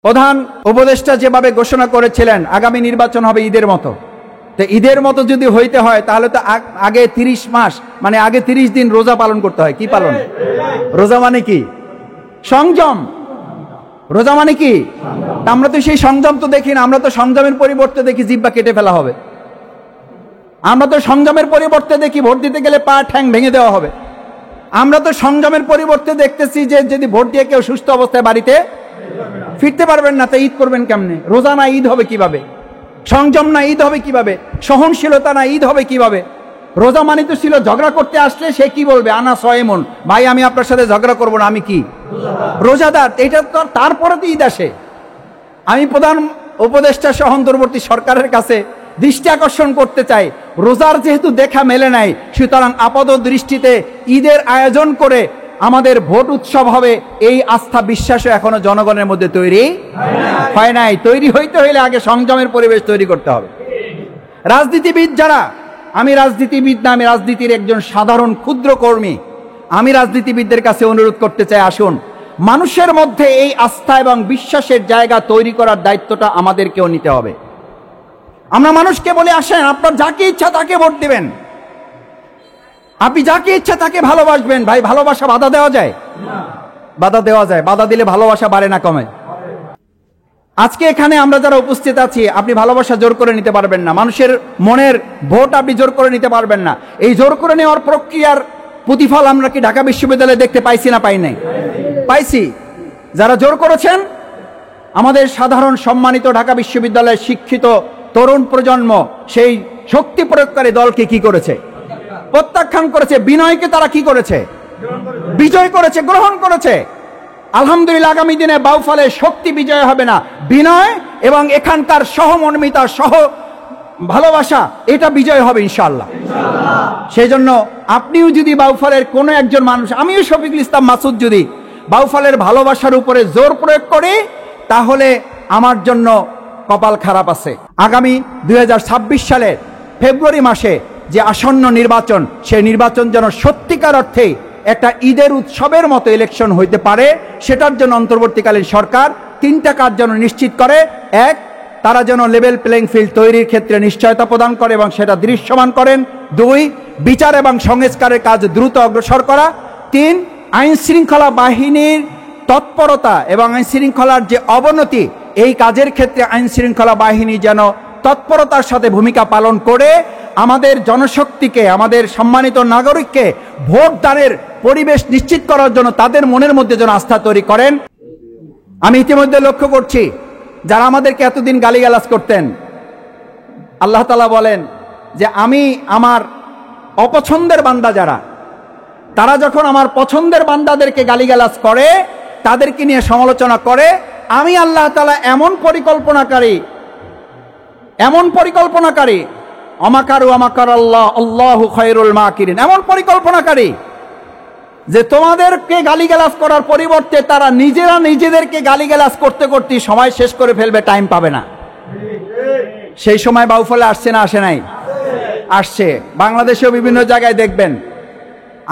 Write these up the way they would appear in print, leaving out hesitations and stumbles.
প্রধান উপদেষ্টা যেভাবে ঘোষণা করেছিলেন আগামী নির্বাচন হবে ঈদের মতো, তো ঈদের মতো যদি হইতে হয় তাহলে তো আগে 30 মাস মানে আগে 30 দিন রোজা পালন করতে হয়। কি পালন? রোজা মানে কি? সংযম। রোজা মানে কি? আমরা তো সেই সংযম তো দেখি না, আমরা তো সংযমের পরিবর্তে দেখি জিহ্বা কেটে ফেলা হবে। আমরা তো সংযমের পরিবর্তে দেখি ভোট দিতে গেলে পা ঠ্যাং ভেঙে দেওয়া হবে। আমরা তো সংযমের পরিবর্তে দেখতেছি যে যদি ভোট দিয়ে কেউ সুস্থ অবস্থায় বাড়িতে ফিরতে পারবেন না, তা ঈদ করবেন কেমনে? রোজা না ঈদ হবে কিভাবে? সংযম না ঈদ হবে কিভাবে? সহনশীলতা না ঈদ হবে কিভাবে? রোজা মানে তো ছিল ঝগড়া করতে আসলে সে কি বলবে, আনা সয়মন, ভাই আমি আপনার সাথে ঝগড়া করবো না, আমি কি রোজাদার। এটা তো তারপরে তো ঈদ আসে। আমি প্রধান উপদেষ্টা সহ অন্তর্বর্তী সরকারের কাছে দৃষ্টি আকর্ষণ করতে চাই, রোজার যেহেতু দেখা মেলে নাই, সুতরাং আপাত দৃষ্টিতে ঈদের আয়োজন করে আমাদের ভোট উৎসব হবে, এই আস্থা বিশ্বাসও এখনো জনগণের মধ্যে তৈরি হয় নাই। তৈরি হইতে হইলে আগে সংযমের পরিবেশ তৈরি করতে হবে। রাজনীতিবিদ যারা, আমি রাজনীতিবিদ না, আমি রাজনীতির একজন সাধারণ ক্ষুদ্র কর্মী, আমি রাজনীতিবিদদের কাছে অনুরোধ করতে চাই, আসুন মানুষের মধ্যে এই আস্থা এবং বিশ্বাসের জায়গা তৈরি করার দায়িত্বটা আমাদেরকেও নিতে হবে। আমরা মানুষকে বলে আসেন আপনার যাকে ইচ্ছা তাকে ভোট দিবেন, আপনি যাকে ইচ্ছা তাকে ভালোবাসবেন। ভাই ভালোবাসা বাধা দেওয়া যায়? বাধা দেওয়া যায়। বাধা দিলে ভালোবাসা বাড়ে না কমে? আজকে এখানে আমরা যারা উপস্থিত আছি, আপনি ভালোবাসা জোর করে নিতে পারবেন না, মানুষের মনের ভোট আপনি জোর করে নিতে পারবেন না। এই জোর করে নেওয়ার প্রক্রিয়ার প্রতিফল আমরা কি ঢাকা বিশ্ববিদ্যালয়ে দেখতে পাইছি না পাই নাই? পাইছি। যারা জোর করেছেন আমাদের সাধারণ সম্মানিত ঢাকা বিশ্ববিদ্যালয়ের শিক্ষিত তরুণ প্রজন্ম সেই শক্তি প্রয়োগকারী দলকে কি করেছে? প্রত্যাখ্যান করেছে। বিনয়কে তারা কি করেছে? বিজয় করেছে, গ্রহণ করেছে। আলহামদুলিল্লাহ আগামী দিনে বাউফলে শক্তি বিজয় হবে না, বিনয় এবং এখানকার সহমর্মিতা সহ ভালোবাসা এটা বিজয় হবে ইনশাআল্লাহ। সেই জন্য আপনিও যদি বাউফলের কোনো একজন মানুষ, আমিও শফিকুল ইসলাম মাসুদ, যদি বাউফলের ভালোবাসার উপরে জোর প্রয়োগ করি তাহলে আমার জন্য কপাল খারাপ আছে। আগামী 2026 সালের ফেব্রুয়ারি মাসে যে আসন্ন নির্বাচন, সেই নির্বাচন যেন সত্যিকার অর্থে একটা ঈদের উৎসবের মতো ইলেকশন হইতে পারে, সেটার জন্য অন্তর্বর্তীকালীন সরকার 3টা কাজ যেন নিশ্চিত করে। 1, তারা যেন লেভেল প্লেইং ফিল্ড তৈরির ক্ষেত্রে নিশ্চয়তা প্রদান করে এবং সেটা দৃশ্যমান করেন। 2, বিচার এবং সংস্কারের কাজ দ্রুত অগ্রসর করা। 3, আইন শৃঙ্খলা বাহিনীর তৎপরতা এবং আইন শৃঙ্খলার যে অবনতি, এই কাজের ক্ষেত্রে আইন শৃঙ্খলা বাহিনী যেন তৎপরতার সাথে ভূমিকা পালন করে আমাদের জনশক্তিকে, আমাদের সম্মানিত নাগরিককে ভোটদানের পরিবেশ নিশ্চিত করার জন্য তাদের মনের মধ্যে যেন আস্থা তৈরি করেন। আমি ইতিমধ্যে লক্ষ্য করছি যারা আমাদেরকে এতদিন গালিগালাজ করতেন, আল্লাহ তাআলা বলেন যে আমি আমার অপছন্দের বান্দা যারা, তারা যখন আমার পছন্দের বান্দাদেরকে গালিগালাজ করে, তাদেরকে নিয়ে সমালোচনা করে, আমি আল্লাহ তাআলা এমন পরিকল্পনাকারী আমাকারু আমাকার আল্লাহ আল্লাহু খায়রুল মাকিরিন, এমন পরিকল্পনাকারী যে তোমাদেরকে গালিগালাজ করার পরিবর্তে তারা নিজেরা নিজেদেরকে গালিগালাজ করতে করতে সময় শেষ করে ফেলবে, টাইম পাবে না। সেই সময় বাউফলে আসছে না আসে নাই? আসছে। বাংলাদেশেও বিভিন্ন জায়গায় দেখবেন।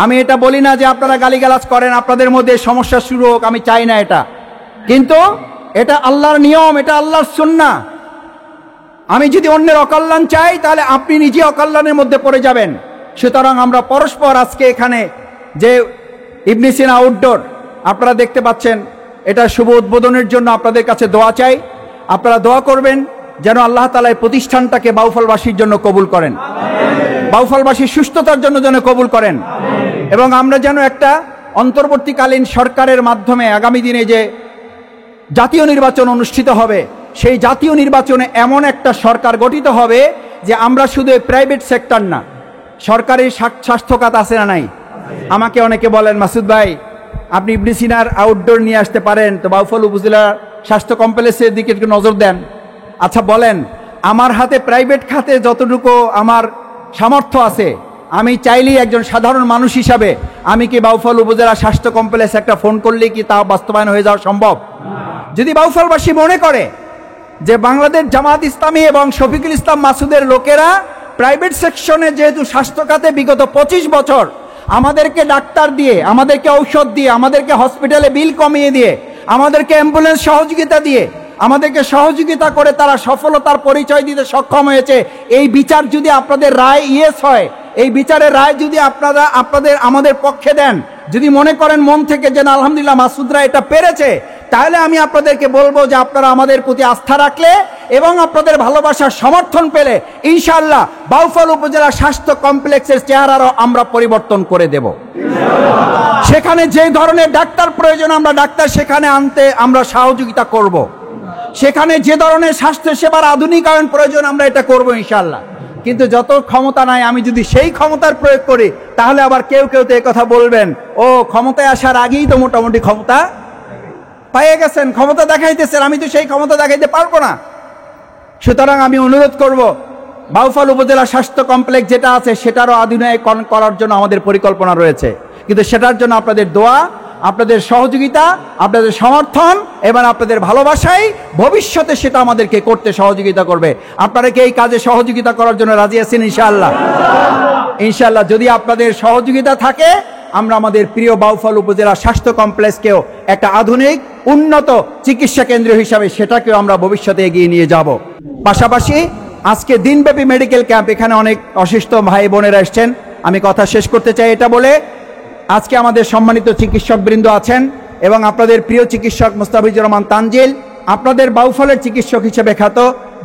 আমি এটা বলি না যে আপনারা গালিগালাজ করেন, আপনাদের মধ্যে সমস্যা শুরু হোক, আমি চাই না এটা, কিন্তু এটা আল্লাহর নিয়ম, এটা আল্লাহর সুন্নাহ। আমি যদি অন্যের অকল্যাণ চাই তাহলে আপনি নিজে অকল্যাণের মধ্যে পড়ে যাবেন। সুতরাং আমরা পরস্পর আজকে এখানে যে ইবনে সিনা আউটডোর আপনারা দেখতে পাচ্ছেন, এটা শুভ উদ্বোধনের জন্য আপনাদের কাছে দোয়া চাই। আপনারা দোয়া করবেন যেন আল্লাহ তাআলা এই প্রতিষ্ঠানটাকে বাউফলবাসীর জন্য কবুল করেন, বাউফলবাসীর সুস্থতার জন্য যেন কবুল করেন, এবং আমরা যেন একটা অন্তর্বর্তীকালীন সরকারের মাধ্যমে আগামী দিনে যে জাতীয় নির্বাচন অনুষ্ঠিত হবে, সেই জাতীয় নির্বাচনে এমন একটা সরকার গঠিত হবে যে আমরা শুধু প্রাইভেট সেক্টর না, সরকারি স্বাস্থ্য খাত আছে না নাই? আমাকে অনেকে বলেন, মাসুদ ভাই আপনি ইবনে সিনার আউটডোর নিয়ে আসতে পারেন, তো বাউফল উপজেলা স্বাস্থ্য কমপ্লেক্সের দিকে একটু নজর দেন। আচ্ছা বলেন, আমার হাতে প্রাইভেট খাতে যতটুকু আমার সামর্থ্য আছে, আমি চাইলেই একজন সাধারণ মানুষ হিসাবে আমি কি বাউফল উপজেলা স্বাস্থ্য কমপ্লেক্স একটা ফোন করলে কি তা বাস্তবায়ন হয়ে যাওয়া সম্ভব? যদি বাউফলবাসী মনে করে যে বাংলাদেশ জামাত ইসলামী এবং শফিকুল ইসলাম মাসুদের লোকেরা প্রাইভেট সেকশনে যেহেতু স্বাস্থ্য খাতে বিগত 25 বছর আমাদেরকে ডাক্তার দিয়ে, আমাদেরকে ঔষধ দিয়ে, আমাদেরকে হসপিটালে বিল কমিয়ে দিয়ে, আমাদেরকে অ্যাম্বুলেন্স সহযোগিতা দিয়ে আমাদেরকে সহযোগিতা করে তারা সফলতার পরিচয় দিতে সক্ষম হয়েছে। এই বিচার যদি আপনাদের রায় ইয়েস হয়, এই বিচারের রায় যদি আপনারা আমাদের পক্ষে দেন, যদি মনে করেন মন থেকে যে না আলহামদুলিল্লাহ মাসুদরা এটা পেরেছে, তাহলে আমি আপনাদেরকে বলবো যে আপনারা আমাদের প্রতি আস্থা রাখলে এবং আপনাদের ভালোবাসার সমর্থন পেলে ইনশাআল্লাহ বাউফল উপজেলা স্বাস্থ্য কমপ্লেক্সের চেহারারও আমরা পরিবর্তন করে দেব। সেখানে যে ধরনের ডাক্তার প্রয়োজন আমরা ডাক্তার সেখানে আনতে আমরা সহযোগিতা করব। সেখানে যে ধরনের স্বাস্থ্য সেবার আধুনিকায়ন প্রয়োজন আমরা এটা করব ইনশাআল্লাহ। কিন্তু যত ক্ষমতা নাই, আমি যদি সেই ক্ষমতার প্রয়োগ করি তাহলে আবার কেউ কেউ তো এই কথা বলবেন, ও ক্ষমতায় আসার আগেই তো মোটামুটি ক্ষমতা পেয়ে গেছেন, ক্ষমতা দেখাইতেছেন, আমি তো সেই ক্ষমতা দেখাইতে পারবো না। সুতরাং আমি অনুরোধ করব, বাউফল উপজেলা স্বাস্থ্য কমপ্লেক্স যেটা আছে সেটারও আধুনিকরণ করার জন্য আমাদের পরিকল্পনা রয়েছে, কিন্তু সেটার জন্য আপনাদের দোয়া, আপনাদের সহযোগিতা, আপনাদের সমর্থন এবং আপনাদের ভালোবাসাই ভবিষ্যতে সেটা আমাদেরকে করতে সহযোগিতা করবে। আপনারা কি এই কাজে সহযোগিতা করার জন্য রাজি আছেন ইনশাআল্লাহ? ইনশাআল্লাহ যদি আপনাদের সহযোগিতা থাকে আমরা আমাদের প্রিয় বাউফল উপজেলা স্বাস্থ্য কমপ্লেক্সকেও একটা আধুনিক উন্নত চিকিৎসা কেন্দ্র হিসাবে সেটাকেও আমরা ভবিষ্যতে এগিয়ে নিয়ে যাব। পাশাপাশি আজকে দিনব্যাপী মেডিকেল ক্যাম্প, এখানে অনেক অসুস্থ ভাই বোনেরা এসছেন, আমি কথা শেষ করতে চাই এটা বলে, আজকে আমাদের সম্মানিত চিকিৎসক বৃন্দ আছেন এবং আপনাদের প্রিয় চিকিৎসক মুস্তাফিজুর রহমান তানজিল, আপনাদের বাউফলের চিকিৎসক হিসেবে খ্যাত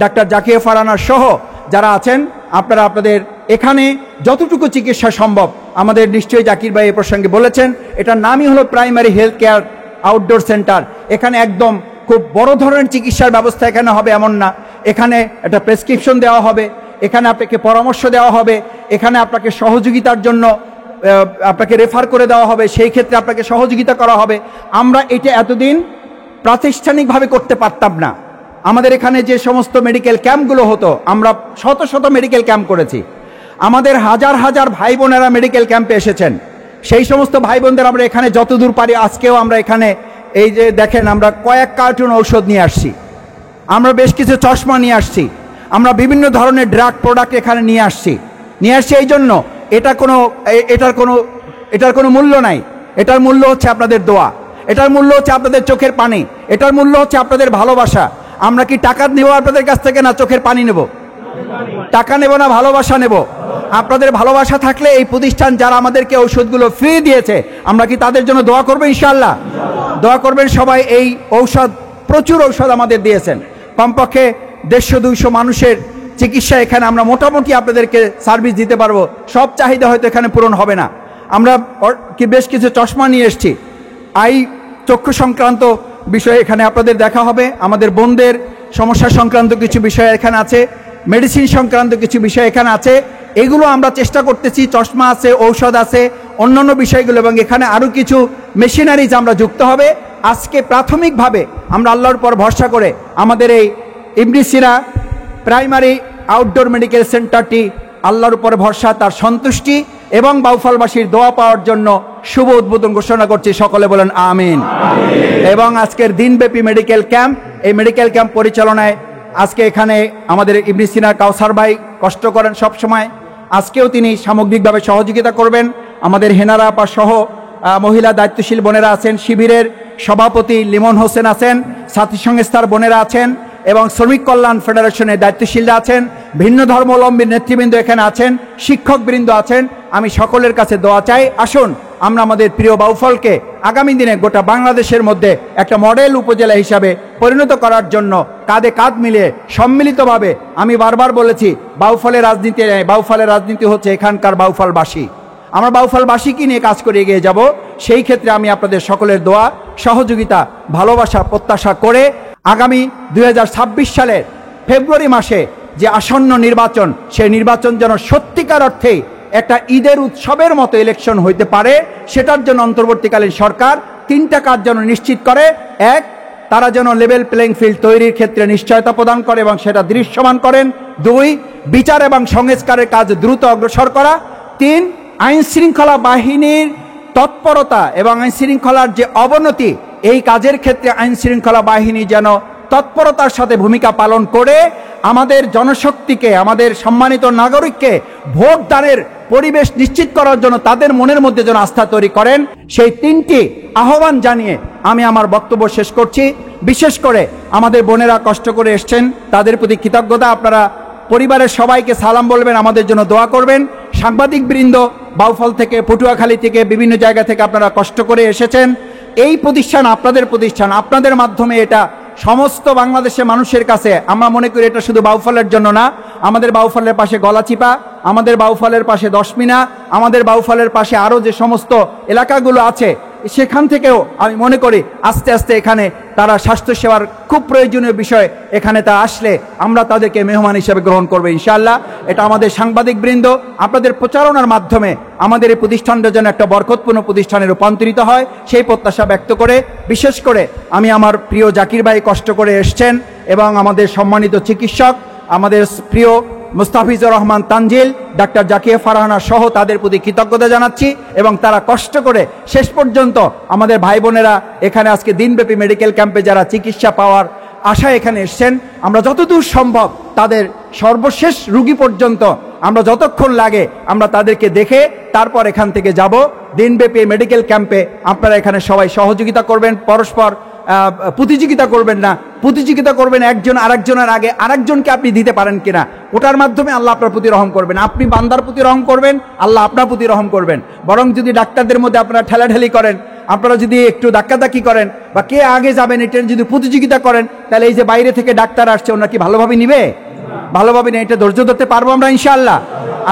ডাক্তার জাকিয়া ফারানা সহ যারা আছেন, আপনারা আপনাদের এখানে যতটুকু চিকিৎসা সম্ভব, আমাদের নিশ্চয়ই জাকির ভাই এই প্রসঙ্গে বলেছেন, এটার নামই হলো primary health care outdoor centre. এখানে একদম খুব বড় ধরনের চিকিৎসার ব্যবস্থা এখানে হবে এমন না, এখানে একটা প্রেসক্রিপশন দেওয়া হবে, এখানে আপনাকে পরামর্শ দেওয়া হবে, এখানে আপনাকে সহযোগিতার জন্য আপনাকে রেফার করে দেওয়া হবে, সেই ক্ষেত্রে আপনাকে সহযোগিতা করা হবে। আমরা এটা এতদিন প্রাতিষ্ঠানিকভাবে করতে পারতাম না। আমাদের এখানে যে সমস্ত মেডিকেল ক্যাম্পগুলো হতো, আমরা শত শত মেডিকেল ক্যাম্প করেছি, আমাদের হাজার হাজার ভাই বোনেরা মেডিকেল ক্যাম্পে এসেছেন। সেই সমস্ত ভাই বোনদের আমরা এখানে যতদূর পারি, আজকেও আমরা এখানে এই যে দেখেন আমরা কয়েক কার্টুন ঔষধ নিয়ে আসছি, আমরা বেশ কিছু চশমা নিয়ে আসছি, আমরা বিভিন্ন ধরনের ড্রাগ প্রোডাক্ট এখানে নিয়ে আসছি এই জন্য এটার কোনো মূল্য নাই। এটার মূল্য হচ্ছে আপনাদের দোয়া, এটার মূল্য হচ্ছে আপনাদের চোখের পানি, এটার মূল্য হচ্ছে আপনাদের ভালোবাসা। আমরা কি টাকা নেব আপনাদের কাছ থেকে, না চোখের পানি নেব? টাকা নেব না ভালোবাসা নেব? আপনাদের ভালোবাসা থাকলে এই প্রতিষ্ঠান যারা আমাদেরকে ঔষধগুলো ফ্রি দিয়েছে, আমরা কি তাদের জন্য দোয়া করবো ইনশাআল্লাহ? দোয়া করবেন সবাই। এই ঔষধ, প্রচুর ঔষধ আমাদের দিয়েছেন, কমপক্ষে 150-200 মানুষের চিকিৎসা এখানে আমরা মোটামুটি আপনাদেরকে সার্ভিস দিতে পারবো। সব চাহিদা হয়তো এখানে পূরণ হবে না। আমরা বেশ কিছু চশমা নিয়ে এসেছি, চক্ষু সংক্রান্ত বিষয়ে এখানে আপনাদের দেখা হবে, আমাদের বোনদের সমস্যা সংক্রান্ত কিছু বিষয় এখানে আছে, মেডিসিন সংক্রান্ত কিছু বিষয় এখানে আছে। এগুলো আমরা চেষ্টা করতেছি, চশমা আছে, ঔষধ আছে, অন্যান্য বিষয়গুলো, এবং এখানে আরও কিছু মেশিনারিজ আমরা যুক্ত হবে। আজকে প্রাথমিকভাবে আমরা আল্লাহর পর ভরসা করে আমাদের এই ইবনে সিনা প্রাইমারি আউটডোর মেডিকেল সেন্টারটি আল্লাহর উপর ভরসা, তার সন্তুষ্টি এবং বাউফলবাসীর দোয়া পাওয়ার জন্য শুভ উদ্বোধন ঘোষণা করছি। সকলে বলেন আমিন। এবং আজকের দিনব্যাপী মেডিকেল ক্যাম্প, এই মেডিকেল ক্যাম্প পরিচালনায় আজকে এখানে আমাদের ইবনে সিনার কাউসার ভাই কষ্ট করেন সব সময়, আজকেও তিনি সামগ্রিকভাবে সহযোগিতা করবেন। আমাদের হেনারা আপা সহ মহিলা দায়িত্বশীল বোনেরা আছেন, শিবিরের সভাপতি লিমন হোসেন আছেন, সাথী সংস্থার বোনেরা আছেন এবং শ্রমিক কল্যাণ ফেডারেশনের দায়িত্বশীলরা আছেন, ভিন্ন ধর্মাবলম্বী নেতৃবৃন্দ এখানে আছেন, শিক্ষকবৃন্দ আছেন। আমি সকলের কাছে দোয়া চাই, আসুন আমরা আমাদের প্রিয় বাউফলকে আগামী দিনে গোটা বাংলাদেশের মধ্যে একটা মডেল উপজেলা হিসাবে পরিণত করার জন্য কাঁধে কাঁধ মিলিয়ে সম্মিলিতভাবে, আমি বারবার বলেছি বাউফলের রাজনীতি নেই, বাউফলের রাজনীতি হচ্ছে এখানকার বাউফলবাসী। আমরা বাউফলবাসীকে নিয়ে কাজ করে এগিয়ে যাব। সেই ক্ষেত্রে আমি আপনাদের সকলের দোয়া, সহযোগিতা, ভালোবাসা প্রত্যাশা করে আগামী 2026 সালের ফেব্রুয়ারি মাসে যে আসন্ন নির্বাচন, সেই নির্বাচন যেন সত্যিকার অর্থেই একটা ঈদের উৎসবের মতো ইলেকশন হইতে পারে, সেটার জন্য অন্তর্বর্তীকালীন সরকার 3টা কাজ যেন নিশ্চিত করে। 1, তারা যেন লেভেল প্লেইং ফিল্ড তৈরির ক্ষেত্রে নিশ্চয়তা প্রদান করে এবং সেটা দৃশ্যমান করেন। 2, বিচার এবং সংস্কারের কাজ দ্রুত অগ্রসর করা। 3, আইন শৃঙ্খলা বাহিনীর তৎপরতা এবং আইন শৃঙ্খলার যে অবনতি, এই কাজের ক্ষেত্রে আইন শৃঙ্খলা বাহিনী যেন তৎপরতার সাথে ভূমিকা পালন করে আমাদের জনশক্তিকে, আমাদের সম্মানিত নাগরিককে ভোটদানের পরিবেশ নিশ্চিত করার জন্য তাদের মনের মধ্যে যেন আস্থা তৈরি করেন। সেই 3টি আহ্বান জানিয়ে আমি আমার বক্তব্য শেষ করছি। বিশেষ করে আমাদের বোনেরা কষ্ট করে এসছেন, তাদের প্রতি কৃতজ্ঞতা। আপনারা পরিবারের সবাইকে সালাম বলবেন, আমাদের জন্য দোয়া করবেন। সাংবাদিকবৃন্দ বাউফল থেকে, পটুয়াখালী থেকে, বিভিন্ন জায়গা থেকে আপনারা কষ্ট করে এসেছেন। এই প্রতিষ্ঠান আপনাদের প্রতিষ্ঠান, আপনাদের মাধ্যমে এটা সমস্ত বাংলাদেশের মানুষের কাছে, আমরা মনে করি এটা শুধু বাউফলের জন্য না, আমাদের বাউফলের পাশে গলাচিপা, আমাদের বাউফলের পাশে দশমিনা, আমাদের বাউফলের পাশে আরও যে সমস্ত এলাকাগুলো আছে, সেখান থেকেও আমি মনে করি আস্তে আস্তে এখানে তারা স্বাস্থ্যসেবার খুব প্রয়োজনীয় বিষয়, এখানে তা আসলে আমরা তাদেরকে মেহমান হিসেবে গ্রহণ করবো ইনশাআল্লাহ। এটা আমাদের সাংবাদিকবৃন্দ আপনাদের প্রচারণার মাধ্যমে আমাদের এই প্রতিষ্ঠানটা যেন একটা বরকতপূর্ণ প্রতিষ্ঠানে রূপান্তরিত হয়, সেই প্রত্যাশা ব্যক্ত করে, বিশেষ করে আমি আমার প্রিয় জাকির ভাই কষ্ট করে এসছেন এবং আমাদের সম্মানিত চিকিৎসক আমাদের প্রিয় মুস্তাফিজুর রহমান তানজিল, ডাক্তার জাকিয়া ফারহানা সহ তাদের প্রতি কৃতজ্ঞতা জানাচ্ছি। এবং তারা কষ্ট করে শেষ পর্যন্ত আমাদের ভাই বোনেরা এখানে আজকে দিনব্যাপী মেডিকেল ক্যাম্পে যারা চিকিৎসা পাওয়ার আশায় এখানে এসছেন, আমরা যতদূর সম্ভব তাদের সর্বশেষ রুগী পর্যন্ত আমরা যতক্ষণ লাগে আমরা তাদেরকে দেখে তারপর এখান থেকে যাব দিনব্যাপী মেডিকেল ক্যাম্পে। আপনারা এখানে সবাই সহযোগিতা করবেন, পরস্পর প্রতিযোগিতা করবেন না, প্রতিযোগিতা করবেন একজন আরেকজনের আগে আরেকজনকে আপনি দিতে পারেন কিনা, ওটার মাধ্যমে আল্লাহ আপনার প্রতি রহম করবেন। আপনি বান্দার প্রতি রহম করবেন, আল্লাহ আপনার প্রতি রহম করবেন। বরং যদি ডাক্তারদের মধ্যে আপনারা ঠেলাঠেলি করেন, আপনারা যদি একটু ধাক্কাধাক্কি করেন বা কে আগে যাবেন এটার যদি প্রতিযোগিতা করেন, তাহলে এই যে বাইরে থেকে ডাক্তার আসছে ওনারা কি ভালোভাবে নিবে? ভালোভাবে নেই। এটা ধৈর্য ধরতে পারবো আমরা ইনশাআল্লাহ।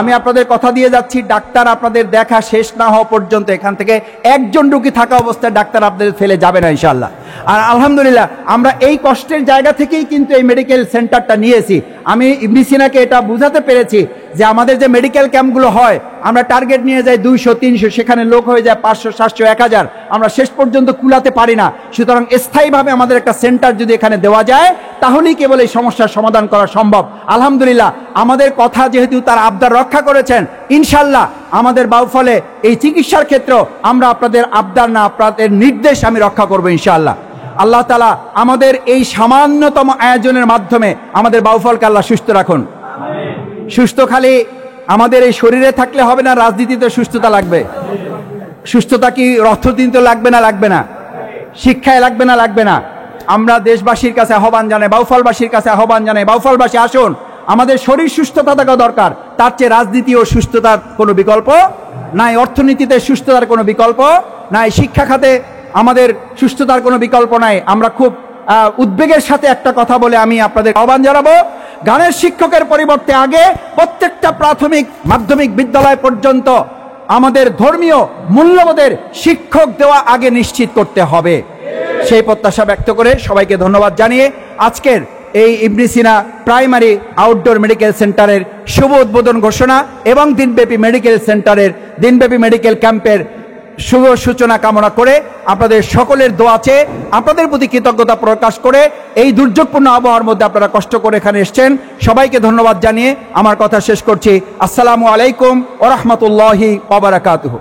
আমি আপনাদের কথা দিয়ে যাচ্ছি, ডাক্তার আপনাদের দেখা শেষ না হওয়া পর্যন্ত এখান থেকে একজন রোগী থাকা অবস্থায় ডাক্তার আপনাদের ফেলে যাবে না ইনশাআল্লাহ। আর আলহামদুলিল্লাহ আমরা এই কষ্টের জায়গা থেকেই কিন্তু এই মেডিকেল সেন্টারটা নিয়েছি। আমি ইবনে সিনাকে এটা বুঝাতে পেরেছি যে আমাদের যে মেডিকেল ক্যাম্পগুলো হয় আমরা টার্গেট নিয়ে যাই 200-300, সেখানে লোক হয়ে যায় 500-700-1000, আমরা শেষ পর্যন্ত কুলাতে পারি না। সুতরাং স্থায়ীভাবে আমাদের একটা সেন্টার যদি এখানে দেওয়া যায় তাহলেই কেবল এই সমস্যার সমাধান করা সম্ভব। আলহামদুলিল্লাহ আমাদের কথা যেহেতু তার আবদার রক্ষা করেছেন, ইনশাল্লাহ আমাদের বাউফলে এই চিকিৎসার ক্ষেত্রেও আমরা আপনাদের আবদার না, আপনাদের নির্দেশ আমি রক্ষা করবো ইনশাআল্লাহ। আল্লাহ তাআলা আমাদের এই সামান্যতম আয়োজনের মাধ্যমে আমাদের বাউফলকে আল্লাহ সুস্থ রাখুন। সুস্থ খালি আমাদের এই শরীরে থাকলে হবে না, রাজনীতিতে সুস্থতা লাগবে। সুস্থতা কি অর্থনীতিতে লাগবে না? লাগবে না। শিক্ষায় লাগবে না? লাগবে না। আমরা দেশবাসীর কাছে আহ্বান জানাই, বাউফলবাসীর কাছে আহ্বান জানাই, বাউফলবাসী আসুন, আমাদের শরীর সুস্থতা থাকা দরকার। তার চেয়ে রাজনীতি ও সুস্থতার কোনো বিকল্প নাই, অর্থনীতিতে সুস্থতার কোনো বিকল্প নাই, শিক্ষা খাতে আমাদের সুস্থতার কোনো বিকল্প নাই। আমরা খুব উদ্বেগের সাথে একটা কথা বলে আমি আপনাদের আহ্বান জানাবো, গানের শিক্ষকের পরিবর্তে আগে প্রত্যেকটা প্রাথমিক মাধ্যমিক বিদ্যালয় পর্যন্ত আমাদের ধর্মীয় মূল্যবোধের শিক্ষক দেওয়া আগে নিশ্চিত করতে হবে। সেই প্রত্যাশা ব্যক্ত করে সবাইকে ধন্যবাদ জানিয়ে আজকের এই ইবনে সিনা প্রাইমারি আউটডোর মেডিকেল সেন্টারের শুভ উদ্বোধন ঘোষণা এবং দিনব্যাপী মেডিকেল সেন্টারের দিনব্যাপী মেডিকেল ক্যাম্পের শুভ সূচনা কামনা করে আপনাদের সকলের দোয়া চেয়ে আপনাদের প্রতি কৃতজ্ঞতা প্রকাশ করে এই দুর্যোগপূর্ণ আবহাওয়ার মধ্যে আপনারা কষ্ট করে এখানে এসেছেন, সবাইকে ধন্যবাদ জানিয়ে আমার কথা শেষ করছি। আসসালামু আলাইকুম ওয়া রাহমাতুল্লাহি ওয়া বারাকাতুহু।